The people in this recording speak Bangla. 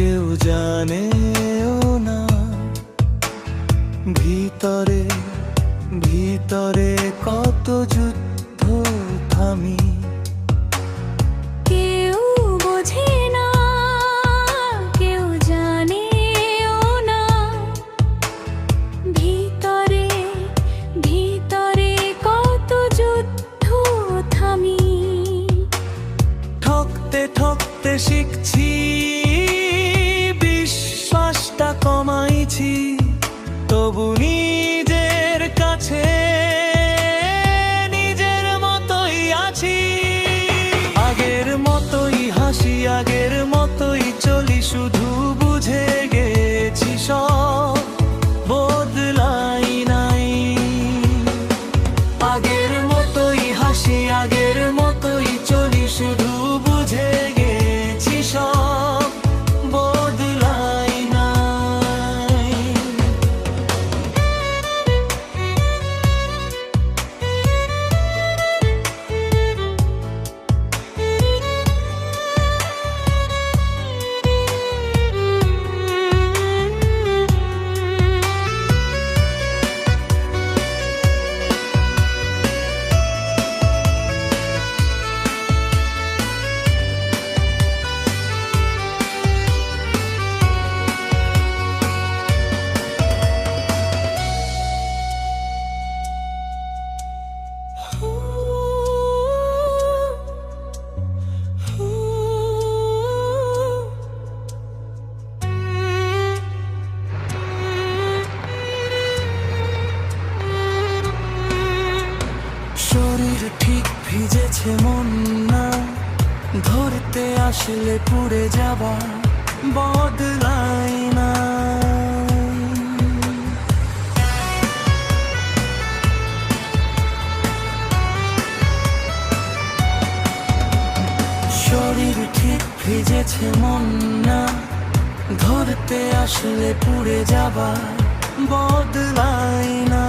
কেউ জানেও না। ভিতরে ভিতরে কত যুদ্ধ থামি, কেউ বোঝে না, কেউ জানেও না। ভিতরে ভিতরে কত যুদ্ধ থামি। ঠকতে ঠকতে শিখছি, বিশ্বাসটা কমাইছি, তবু নিজের কাছে নিজের মতোই আছি। আগের মতোই হাসি, আগের মতোই চলি, শুধু বুঝে গেছি সব বদলাই নাই। আগের মতোই হাসি, আগের মতোই চলি, শুধু বুঝে গেছি সব বদলাই নাই। শরীর ঠিক ভিজেছে, মন না, ধরতে আসলে পুড়ে যাবা বদলাই না। শরীর ঠিক ভিজেছে, মন না, ধরতে আসলে পুড়ে যাবা বদলাই না।